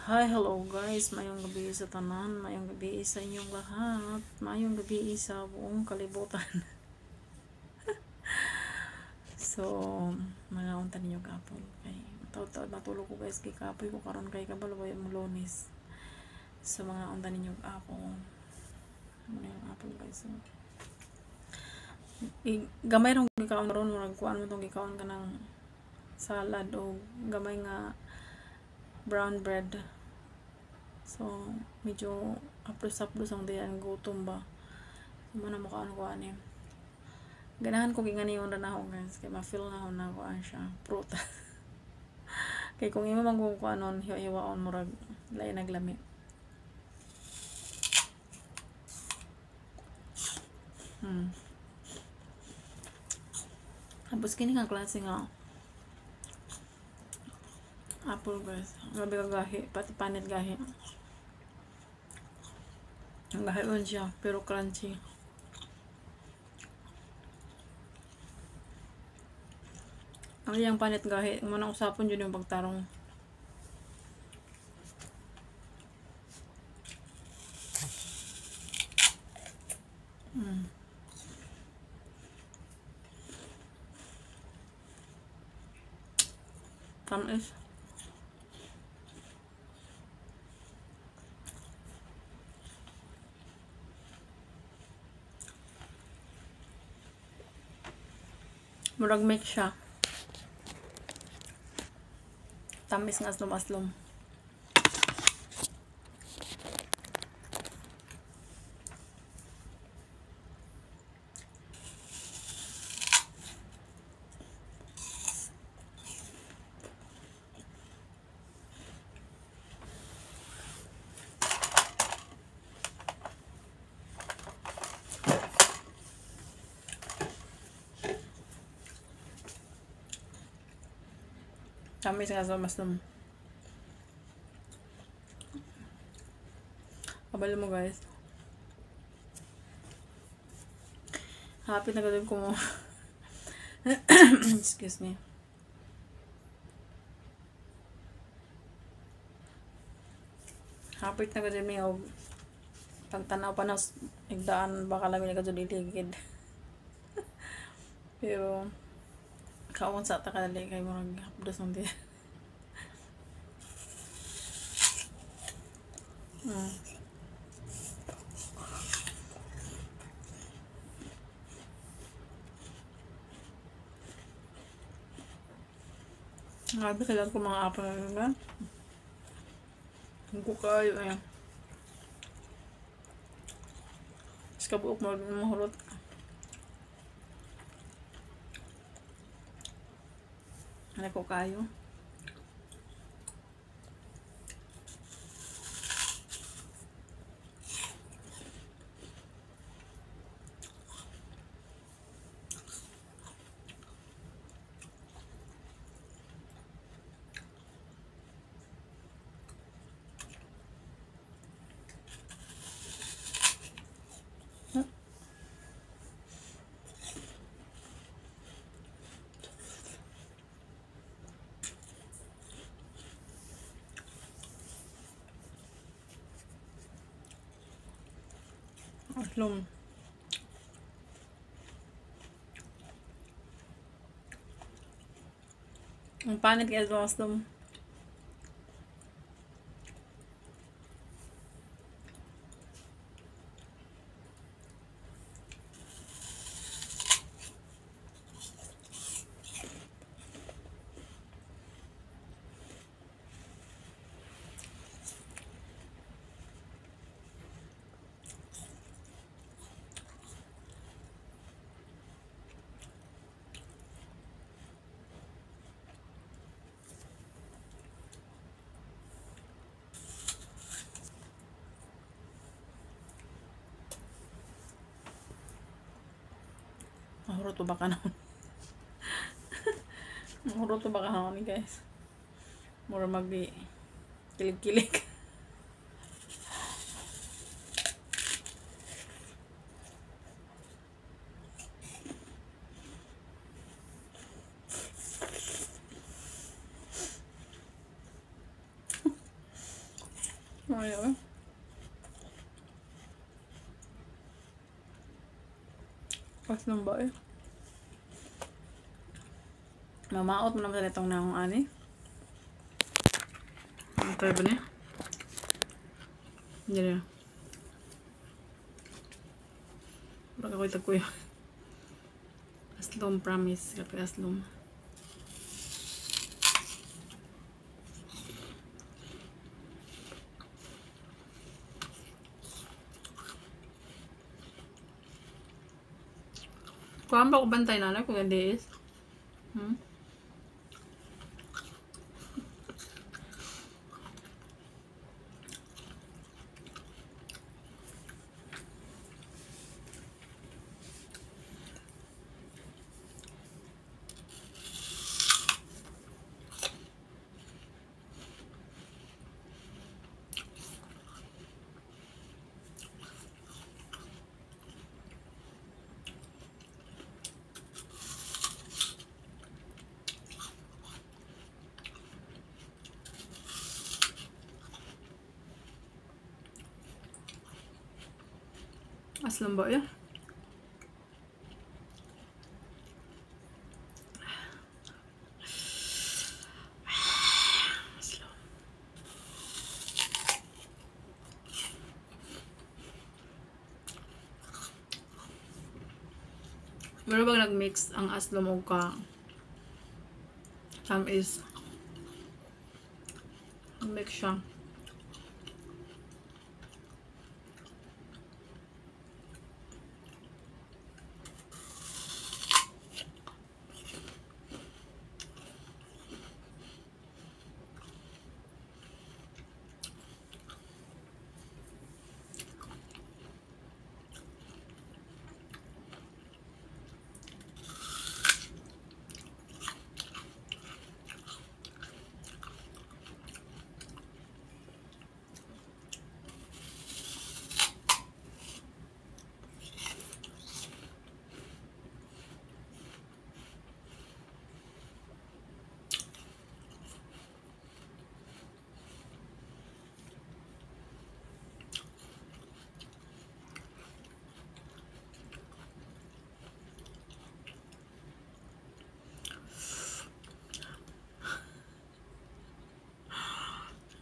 Hi, hello guys. Mayong gabi sa tanan. Mayong gabi sa inyong lahat. Mayong gabi sa buong kalibutan. So, mga unta ninyo kapon. Kay matulog ko guys kay kapoy ko karon kay kabalaway mo Lunes. So, mga unta ninyo kapon. Ano yung apple guys. So, gamay rong gikaon ron murag kuan mo tong gikaon ka ng salad o gamay nga brown bread. So, medyo aplos-aplos ang diyan gutom ba. So, muna mo kaano ko ani. Ganahan ko ginganiyon ra na ako guys. Kaya ma-feel na ako na kuan siya. Prutas. Kaya kung imo man kung kuanon, hiwa-hiwaon murag lain naglami. Tapos kini nga klase nga apple guys. Grabe ka gahi. Pati panit gahi. Ang gahi man siya. Pero crunchy. Ang iyang panit gahi. Muna usapon yun yung pagtarong. Tamis. Murag mix siya. Tamis nga aslom-aslom. Tamis nga aslom-aslom. Kabalo mo guys. Happy na gawin ko mo. Excuse me. Happy na gawin mo. Pagtanaw pa na igdaan baka lamin na gawin iligid. Pero kaon sa takadali kay murag hapdos ng diya. Grabe kailan ko mga apple na naman. Ang kukayo eh. Mas kabuok mo mahulot. Ano ko kayo? Aslom. Ang panit kaya sa aslom. Mahurot ba ka naman? Mahurot ba ka naman guys? Mura magdi kilig-kilig. Ayaw. Aslom ba eh? Mamaot mo naman sa itong naong ani. Ano tayo ba niya? Hindi na. Baka ko itag ko yun. Aslom, promise. Kapag aslom. Kuhaan ba ko bantay na kung hindi is? Aslom ba yun? Pero pag nag-mix ang aslom o ka tamis, mix siya.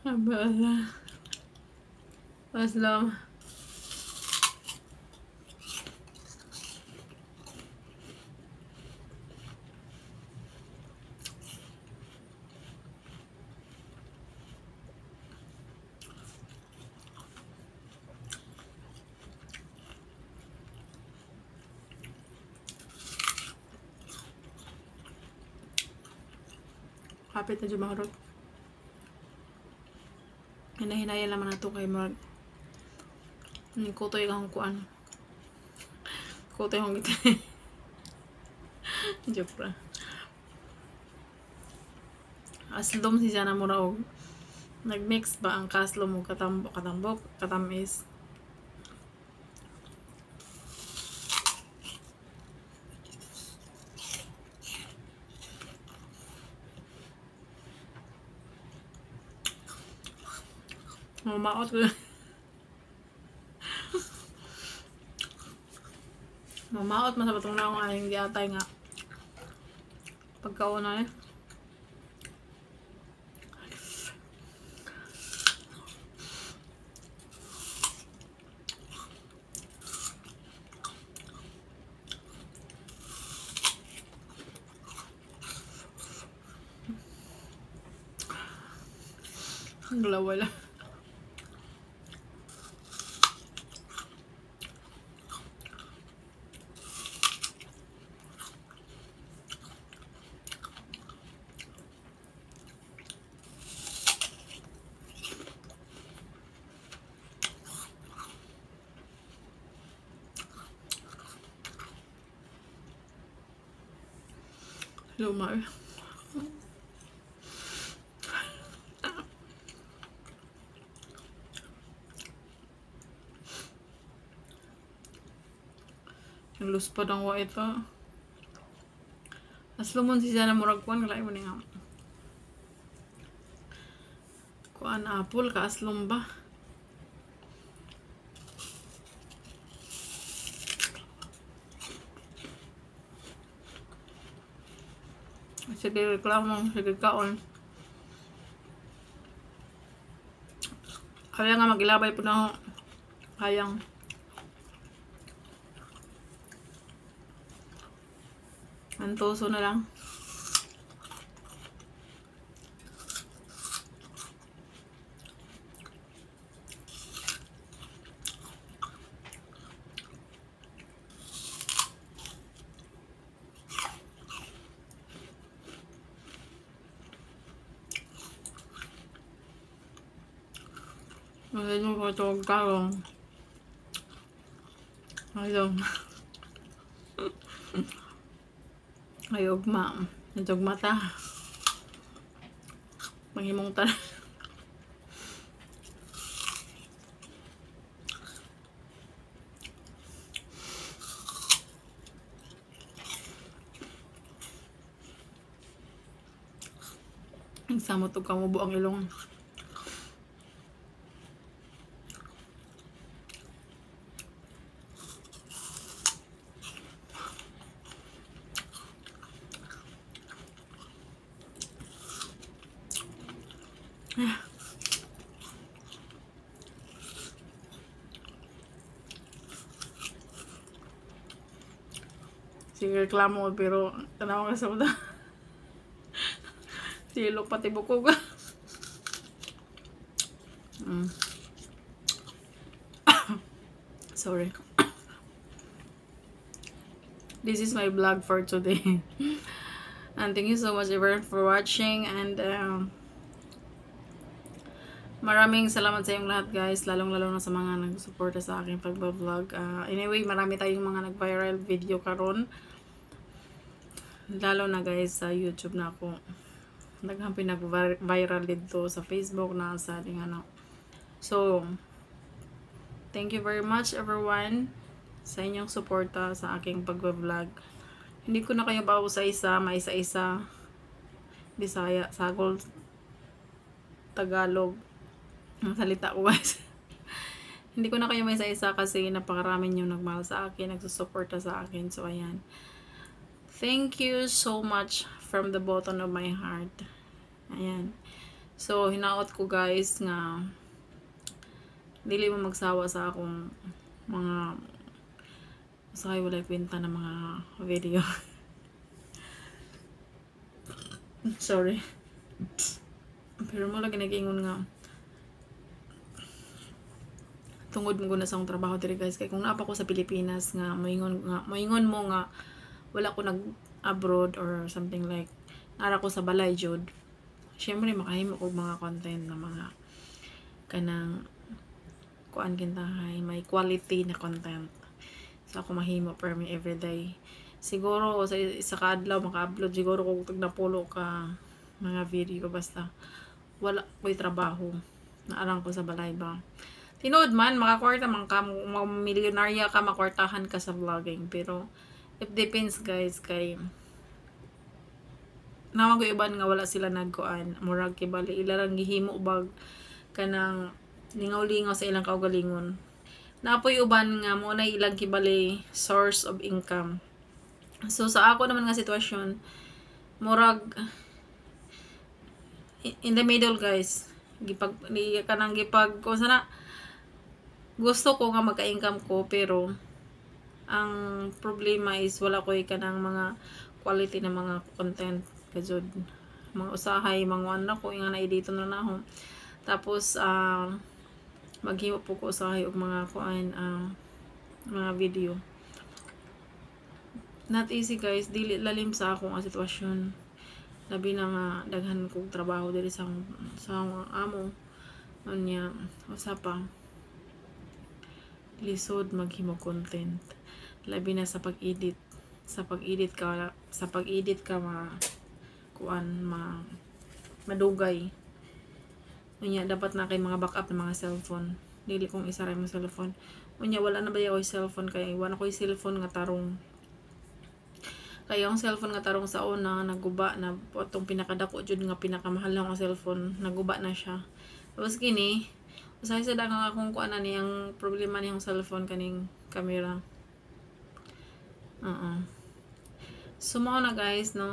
Abala. Aslom. Kapit na dyan maharot. Hinahinaya naman na ito kay Mark. Kutoy kang kuan. Kutoy kong ito. Joke ra. Aslom si Jana mura og nag-mix ba ang kaslom o katambok, katamis. Mamaot ko. Mamaot man sa batong na akong aning giatay nga. Pagkauna eh. Wala. Luma eh. Yung luspad ang wa ito. Aslomon si Jana murag kuan kalay mo nga. Kuan apple ka aslom ba? Sige, reklamo. Sige, kaon. Kaya nga magilabay po na ako. Hayang. Antoso na lang. Magaling ko ito karong. Ayong. Ayog ma. Ayog mata. Manghimong ta. Sama to kamubo ang ilong. Sige, reklamo pero tanaw ka sa uta. Silok pati bukog. Sorry. This is my vlog for today. And thank you so much everyone for watching. And maraming salamat sa inyong lahat guys. Lalong-lalo na sa mga nagsuporta sa aking pagbablog. Anyway, marami tayong mga nag-viral video karon. Lalo na guys sa YouTube na ako. Naghampi nag-viral dito sa Facebook na sa ating ano. So, thank you very much everyone sa inyong suporta sa aking pagbablog. Hindi ko na kayo bawo sa isa, maisa-isa. Bisaya, Sagol, Tagalog. Ang salita ko guys. Hindi ko na kayo maisa-isa kasi napakarami nyo nagmahal sa akin, nagsusuporta sa akin. So, ayan. Thank you so much from the bottom of my heart. Ayan. So, hinaot ko guys nga dili mo magsawa sa akong mga sakay walay kwenta na mga video. Sorry. Pero mo lagi nag-ingon nga tungod mo na sa akong trabaho diri guys. Kaya kung napa ko sa Pilipinas nga moingon mo nga wala ko nag-abroad or something like nara ko sa balay jud. Syempre makahimo ko mga content na mga kanang kuan kintahay may quality na content. So ako mahimo per me everyday. Siguro sa isa ka adlaw maka-upload siguro kung tag napulo ka mga video basta wala ko'y trabaho. Naarang ko sa balay ba. Tinood man makakwarta man ka milyonarya ka makwartahan ka sa vlogging pero it depends guys kay naman ko iban nga wala sila nagkuan murag kibali ilarang gihimo bag kanang lingaw-lingaw sa ilang kaugalingon. Napoy uban nga mo na ilang kibali source of income. So sa ako naman nga sitwasyon murag in the middle guys. Gipag kanang gipag kung sana gusto ko nga magka-income ko pero ang problema is wala ko kanang mga quality na mga content kajud mga usahay mga anak ko nga na dito na ako tapos maghimo po ko usahay og mga kuan mga video not easy guys dili lalim sa akong sitwasyon labi na nga daghan kong trabaho diri sa amo unya usa pa lisod maghimo content labi na sa pag-edit ka kuan madugay unya dapat na kay mga backup ng mga cellphone dili kong isa ra mo cellphone unya wala na ba yung cellphone kay wala ko yung cellphone nga tarong kaya yung cellphone nga tarong sa una naguba na potong pinakadako jud nga pinakamahal lang ang cellphone naguba na siya tapos kini usahay sa dagang akong kuan na niyang problema niyang cellphone kaning camera so mao na guys no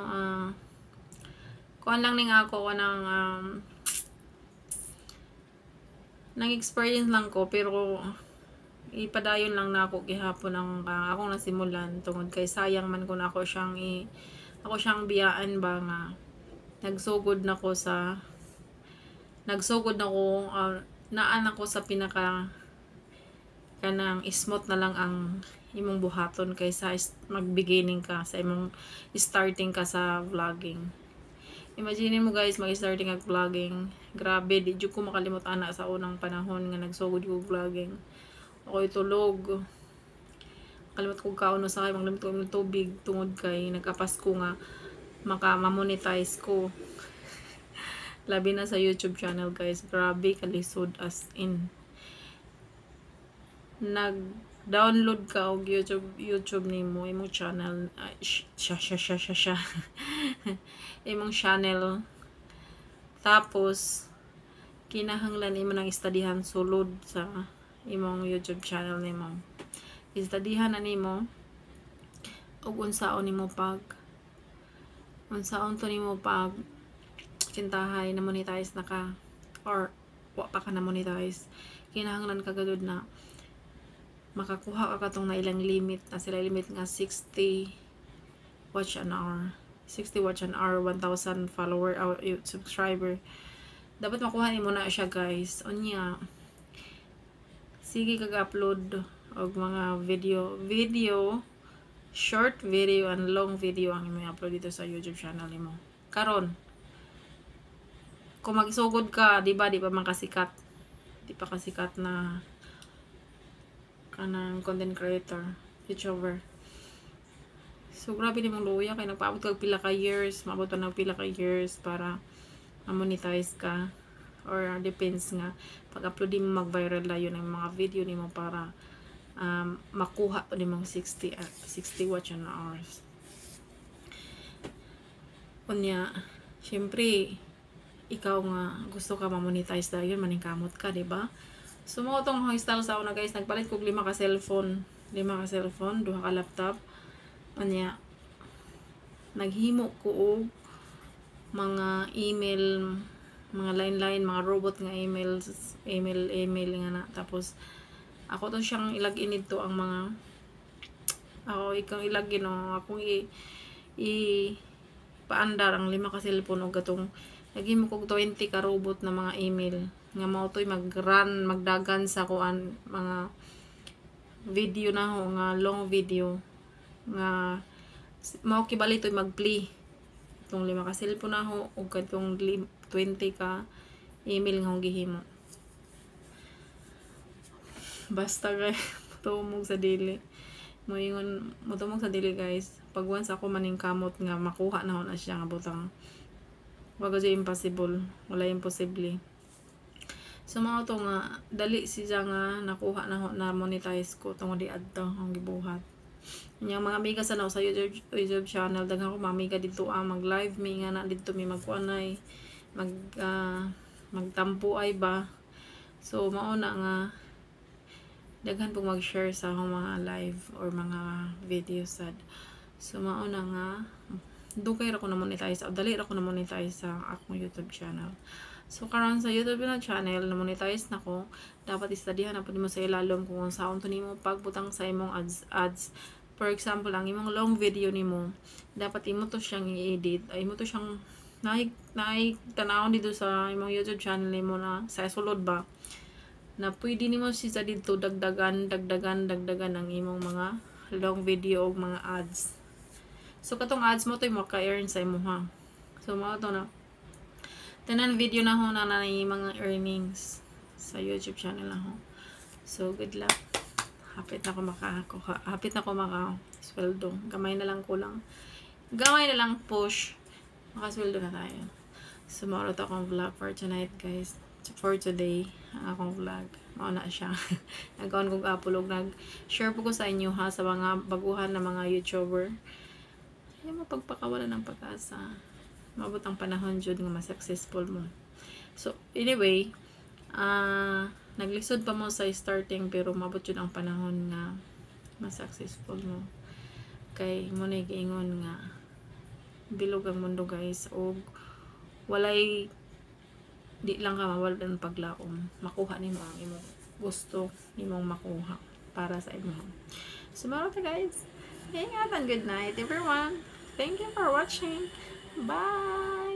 kuan lang ning ako kanang nang experience lang ko, pero ipadayon lang na ako gihapon ang akong nasimulan tungod kay sayang man kun ako siyang ako siyang biyaan ba nga nagsugod na ko naan ako sa pinaka kanang smooth na lang ang imong buhaton kaysa mag-beginning ka sa imong starting ka sa vlogging. Imagine mo guys, mag-starting kag vlogging. Grabe, di jud ko makalimot ana sa unang panahon nga nagsugod ko vlogging. Ako'y tulog. Kalimot ko kaon sa kay maglimot ko ng tubig tungod kay nagkapas ko nga maka-monetize ko. Labi na sa YouTube channel guys. Grabe kalisod as in. Nag-download ka og YouTube nimo imong channel. Siya. Imong channel. Tapos kinahanglan imo nang istadihan sulod sa imong YouTube channel nimo. Istadihan na nimo og unsaon to nimo pag kintahay na monetize na ka or wa pa ka na monetize. Kinahanglan ka gadud na makakuha ka katong na ilang limit na sila limit nga 60 watch an hour 1,000 follower or subscriber. Dapat makuha nimo na siya guys. Unya sige kag-upload og mga video short video and long video ang imong upload dito sa YouTube channel nimo. Karon kung magsugod ka, di pa makasikat. Di pa kasikat na kanang content creator, YouTuber. So grabe nimong luya kay nagpaabot kag pila ka years, maabot pa ng pila ka years para monetize ka or depends nga pag-upload mo mag-viral la yun ang mga video nimo para makuha pa nimong 60 watch an hours. Unya, syempre ikaw nga gusto ka ma-monetize dayon maning kamot ka, di ba? So mo tong style sa una guys, nagpalit kog 5 ka cellphone, 2 ka laptop. Unya naghimo ko og mga email, mga line mga robot nga email nga na. Tapos ako to siyang ilagin dito ang mga ikaw ilagin akong paandar ang 5 ka cellphone og gatong naging mo kog 20 ka robot na mga email nga mao toy magdagan sa kuan mga video na ho nga long video nga mao kibali toy mag-play itong 5 ka cellphone na ho ug katong 20 ka email nga gihimo. Basta guys, tumog sa dili. Mutumog sa dili guys. Pag once ako maning kamot nga makuha na ho na siya nga butang wag siya impossible, wala imposible. So mga to nga dali siya nga nakuha na monetize ko tungod di adto ang gibuhat. Yang mga amiga sa sa YouTube channel daghan ko mga amiga dito mag-live mi nga na dito mi magkuanay magtampo ay ba. So mao na nga daghan pong mag-share sa akong mga live or mga videos sad. So mao na nga dugay ra ko na monetize o dali ra ko na monetize sa akong YouTube channel. So karon sa YouTube na channel na monetize na ko, dapat istadihan na pud mo sa ilalom kung unsaon to nimo pagbutang sa imong ads. For example, ang imong long video nimo, dapat imo to siyang i-edit, ay imo to siyang tanawon dito sa imong YouTube channel nimo na sa sulod ba na pwede nimo siya dito dagdagan ang imong mga long video o mga ads. So katong ads mo to maka-earn sa imo ha. So mao to na tanan video na ho na mga earnings sa YouTube channel na ho. So good luck. Hapit na ko maka sweldo. Gamay na lang push makasweldo na tayo. So mao to akong vlog for tonight guys. For today ang akong vlog mao na siya. Nag-on kong upload, nag-share po ko sa inyo ha sa mga baguhan na mga YouTuber. Ay mapagpakawala ng pag-asa. Mabot ang panahon jud nga ma-successful mo. So anyway, naglisod pa mo sa starting pero mabot jud ang panahon nga ma-successful mo. Kay mo na giingon nga bilog ang mundo guys og walay di lang ka mawalan paglaom, makuha nimo ang imong gusto nimong makuha para sa imo. So mga guys, ingat and good night everyone. Thank you for watching. Bye.